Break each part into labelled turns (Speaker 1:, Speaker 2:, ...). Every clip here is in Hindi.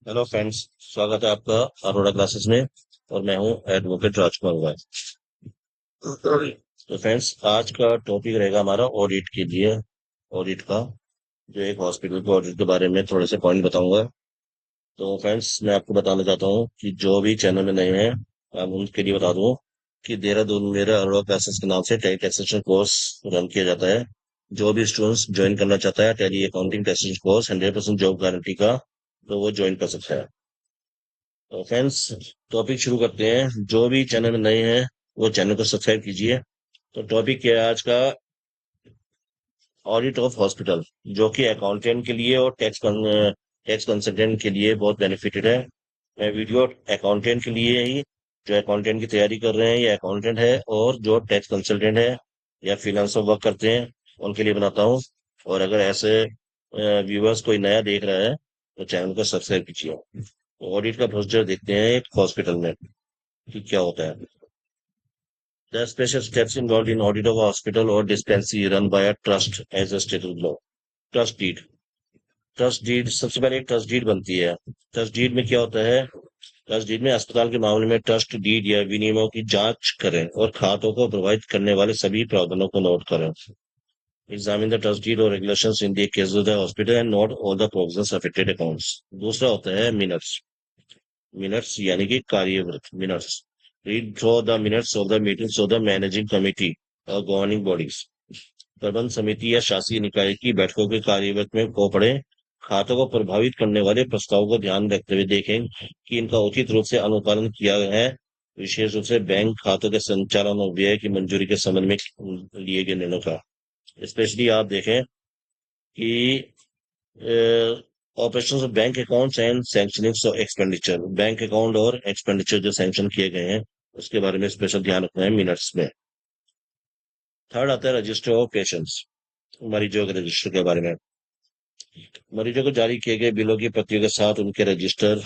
Speaker 1: Hello friends. स्वागत है आपका अरोड़ा क्लासेस में। और मैं हूं एडवोकेट राजकुमार वाय। तो फ्रेंड्स, आज का टॉपिक रहेगा हमारा ऑडिट के लिए। ऑडिट का जो एक हॉस्पिटल के ऑडिट के बारे में थोड़े से पॉइंट बताऊंगा। तो फ्रेंड्स, मैं आपको बताना चाहता हूं कि जो भी चैनल में नए हैं, मैं उनके लिए बता दूं कि देहरादून मेरे अरोड़ा क्लासेस के नाम से टैली टैक्सेशन कोर्स रन किया जाता है। जो भी स्टूडेंट्स ज्वाइन करना चाहता है tally accounting taxation course 100% job guarantee का, तो वो ज्वाइन कर सकता है। तो फ्रेंड्स, टॉपिक शुरू करते हैं। जो भी चैनल में नए हैं वो चैनल को सब्सक्राइब कीजिए। तो टॉपिक क्या है आज का? ऑडिट ऑफ हॉस्पिटल, जो कि अकाउंटेंट के लिए और टैक्स कंसल्टेंट के लिए बहुत बेनिफिटेड है। मैं वीडियो अकाउंटेंट के लिए ही, जो अकाउंटेंट की तैयारी कर रहे हैं या अकाउंटेंट है, और जो टैक्स कंसल्टेंट है या फिनेंस में वर्क करते हैं, उनके लिए बनाता हूँ। और अगर ऐसे व्यूअर्स कोई नया देख रहा है तो चैनल को सब्सक्राइब कीजिए। ऑडिट का प्रोसीजर देखते हैं एक हॉस्पिटल में कि क्या होता है। The special steps involved in audit of a hospital or dispensary run by a trust as a stated law. Trust deed. Trust deed सबसे पहले एक ट्रस्ट डीड बनती है। ट्रस्ट डीड में क्या होता है? ट्रस्ट डीड में अस्पताल के मामले में ट्रस्ट डीड या विनियमों की जांच करें और खातों को प्रभावित करने वाले सभी प्रावधानों को नोट करें। Examine the trust deed or regulations in the case of the hospital and note all the provisions affected accounts. दूसरा होता है मिनट्स। मिनट्स यानी कि कार्यवृत्त minutes. Read through the minutes of the meetings of the managing committee और गवर्निंग बॉडीज। प्रबंध समिति या शासी निकाय की बैठकों के कार्यवृत्त में को पढ़े। खातों को प्रभावित करने वाले प्रस्तावों को ध्यान रखते हुए देखें कि इनका उचित रूप से अनुपालन किया गया है। विशेष रूप से बैंक खातों के संचालन और व्यय की मंजूरी के संबंध में लिए गए निर्णयों का। स्पेशली आप देखें कि operation of bank accounts and sanctioning expenditure, bank account और एक्सपेंडिचर जो सैंक्शन किए गए हैं उसके बारे में स्पेशल ध्यान रखना है मिनट्स में। थर्ड आता है रजिस्टर ऑफ पेशेंट्स, मरीजों के रजिस्टर के बारे में। मरीजों को जारी किए गए बिलों की प्रतियों के साथ उनके रजिस्टर,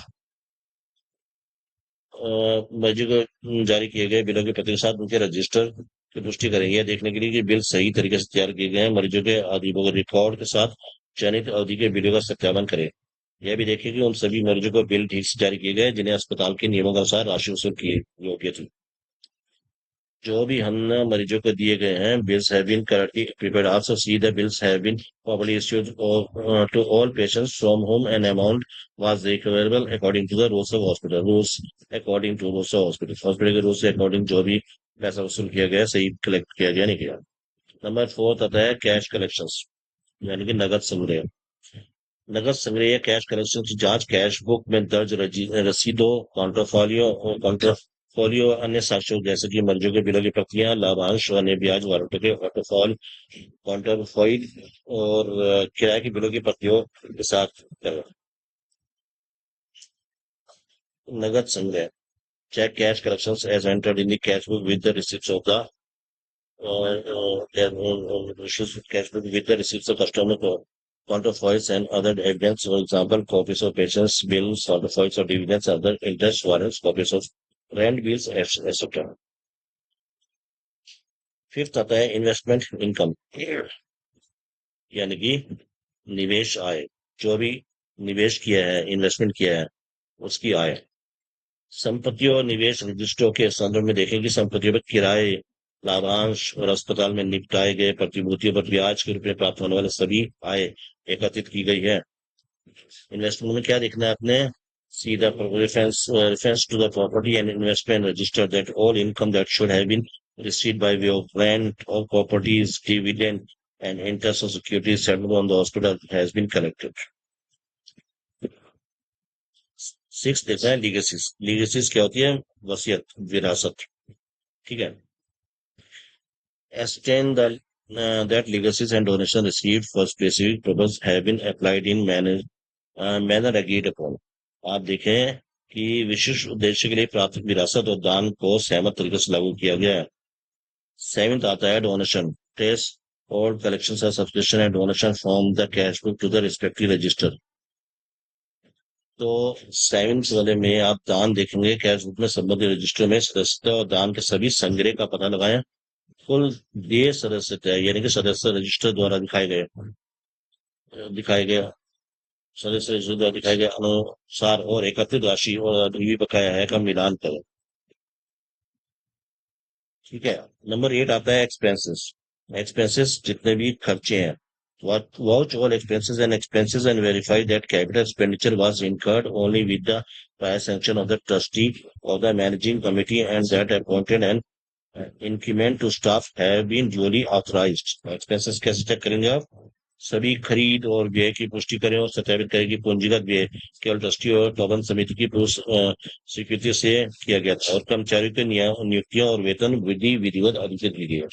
Speaker 1: मरीजों को जारी किए गए बिलों की प्रतियों के साथ उनके रजिस्टर की पुष्टि करेंगे, यह देखने के लिए कि बिल सही तरीके से तैयार किए गए हैं। मरीजों के अधिभोग रिकॉर्ड के साथ चयनित अवधि के बिलों का सत्यापन करें। यह भी देखें कि उन सभी मरीजों को बिल ठीक से जारी किए गए जिन्हें अस्पताल के नियमों के अनुसार राशि वसूल की योग्य थी। जो भी हमने मरीजों को दिए गए हैं, bills have been correctly prepared. Also see the bills have been properly issued to all patients from whom an amount was recoverable according to the rules of hospital. Rules according to rules of hospital. Hospital के rules से according जो भी पैसा वसूल किया गया सही कलेक्ट किया गया नहीं किया। नंबर फोर्थ आता है कैश कलेक्शंस, यानी कि नगद संग्रह। नगद संग्रह या कैश कलेक्शन की जांच कैश बुक में दर्ज रसीदों, काउंटरफॉलियो अन्य साक्ष्यों जैसे कि मर्जों के बिलों की प्रक्रिया, लाभांश, अन्य ब्याज वारंटों के ऑटोफॉल, काउंटरफॉइल और किराए के बिलों की प्रतियों के साथ करें। नगद संग्रह check cash collections as entered in the cash book with the receipts of the cash book with the receipts of customer counterfoils and other evidence, for example, copies of patients' bills, counterfoils of dividends, other interest warrants, copies of rent bills, etc. Fifth आता है इन्वेस्टमेंट इनकम, यानी कि निवेश आय। जो भी निवेश किया है, इन्वेस्टमेंट किया है, उसकी आय। संपत्तियों और निवेश रजिस्ट्रों के संदर्भ में देखें कि संपत्तियों पर किराए, लाभांश और अस्पताल में निपटाए गए प्रतिभूतियों पर ब्याज के रूप में प्राप्त होने वाले सभी आय एकत्रित की गई है। इन्वेस्टमेंट में क्या देखना है आपने? See the reference to the property and investment register that all income that should have been received by way of rent or properties, dividend, and interest on securities settled on the hospital has been collected. Six देखना है लीगेसीज। लीगेसीज क्या होती है? वसीयत, विरासत। ठीक है। Ascertain that legacies and donations received for specific purpose have been applied in manner agreed upon. आप देखें कि विशिष्ट उद्देश्य के लिए प्राप्त विरासत और दान को सहमत तरीके से लागू किया गया है। सेवेंथ आता है डोनेशन। ट्रेस और collection of subscription and donation from the cash book to the respective register. तो सेवेंथ वाले में आप दान देखेंगे, कैश बुक में संबंधित रजिस्टर में सदस्यता और दान के सभी संग्रह का पता लगाएं। कुल देय सदस्यता यानी कि सदस्य रजिस्टर द्वारा दिखाए गए सदस्य शुद्ध दिखाए गए अनुसार और एकत्रित राशि और अभी बकाया है का मिलान करें। ठीक है। नंबर 8 आता है एक्सपेंसेस। एक्सपेंसेस जितने भी खर्चे हैं, watch all expenses and verify that capital expenditure was incurred only with the prior sanction of the trustee or the managing committee and that appointed and increment to staff have been duly authorized। Expenses कैसे चेक करेंगे आप? सभी खरीद और व्यय की पुष्टि करें और सत्यापित करें कि पूंजीगत व्यय केवल ट्रस्टी और प्रबंध समिति की स्वीकृति से किया गया था और कर्मचारियों के नियुक्तियां और वेतन विधि विधिवत अधिकृत की गई है।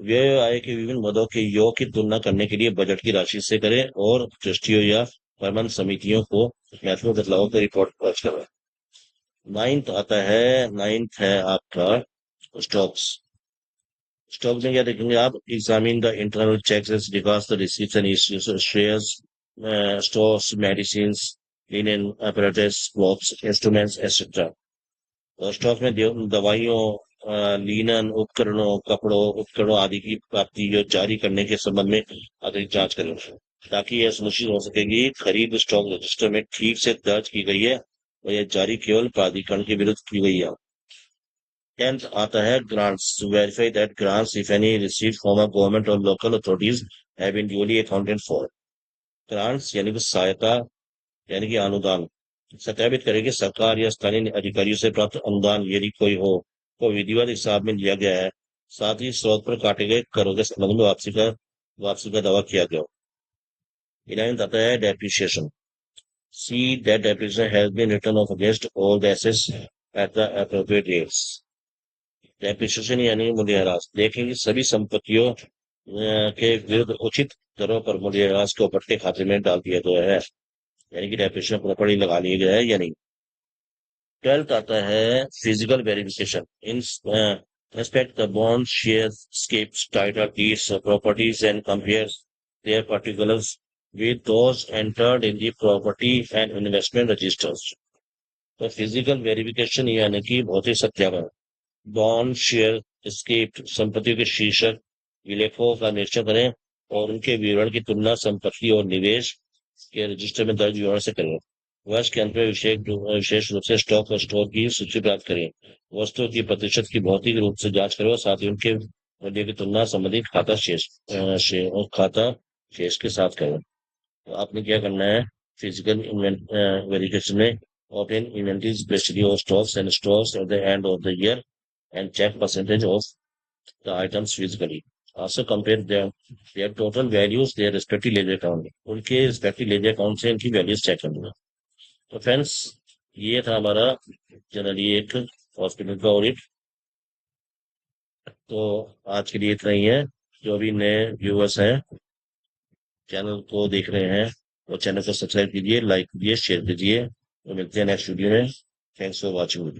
Speaker 1: व्यय आय के विभिन्न मदों के योग की तुलना करने के लिए बजट की राशि से करें और ट्रस्टियों या प्रबंध समितियों को महत्वपूर्ण बदलावों की रिपोर्ट दर्ज करें। नाइन्थ है आपका स्टॉक्स। स्टॉक में क्या देखेंगे आप? Examine the internal checks regards the receipts and issues shares, stocks, medicine, linen apparatus, clothes, instruments etcetera. और स्टॉक में दवाइयों, लीनन उपकरणों, कपड़ों, उपकरणों आदि की प्राप्ति जो जारी करने के संबंध में अधिक जांच करें, ताकि यह सुनिश्चित हो सके कि खरीद स्टॉक रजिस्टर में ठीक से दर्ज की गई है और यह जारी केवल प्राधिकरण के विरुद्ध की गई है। 10th आता है grants. Verify that grants if any receive from a government और local authorities have been duly accounted for. Grants यानी कि सहायता, यानी कि अनुदान। सत्यापित करें कि सरकार या स्थानीय अधिकारियों से प्राप्त अनुदान यदि कोई हो तो विधिवत हिसाब में लिया गया है, साथ ही स्रोत पर काटे गए करों के संबंध में वापसी का दावा किया गया। 11th आता है depreciation. See that depreciation has been written off against all the assets at the appropriate rates. Depreciation यानी मूल्यह्रास। देखें कि सभी संपत्तियों के विरुद्ध उचित दरों पर मूल्यह्रास को बट्टे खाते में डाल दिया गया है, यानी कि डेप्रिसिएशन प्रॉपर्टी लगा लिया गया है या नहीं। 12th आता है physical verification. In respect the bond share skips title deeds properties and compares their particulars with those entered in the property and investment registers। तो फिजिकल वेरिफिकेशन यानी कि भौतिक सत्यापन। बॉन्ड शेयर स्किप संपत्तियों के शीर्षक विलेखों का निरीक्षण करें और उनके विवरण की तुलना संपत्ति और निवेश के रजिस्टर में दर्ज विवरण से करें। वर्ष के अंत में विशेष रूप से स्टॉक और स्टोर की सूची प्राप्त करें। वस्तुओं की प्रतिशत की भौतिक रूप से जांच करें और साथ ही उनके मूल्य की तुलना संबंधित खाता शेष के साथ करें। तो आपने क्या करना है? फिजिकल वेरिफिकेशन में obtain inventory especially of stocks at the end of the year and check percentage of the items physically. Also compare their total values, their respective ledger account। उनके respective ledger account से इनकी values चेक करना। तो फ्रेंड्स, ये था हमारा जनरली एक हॉस्पिटल का ऑडिट। तो आज के लिए इतना ही है। जो भी नए व्यूअर्स हैं, चैनल को देख रहे हैं, वो चैनल को सब्सक्राइब कीजिए, लाइक कीजिए, शेयर कीजिए। तो मिलते हैं नेक्स्ट वीडियो में। Thanks for watching.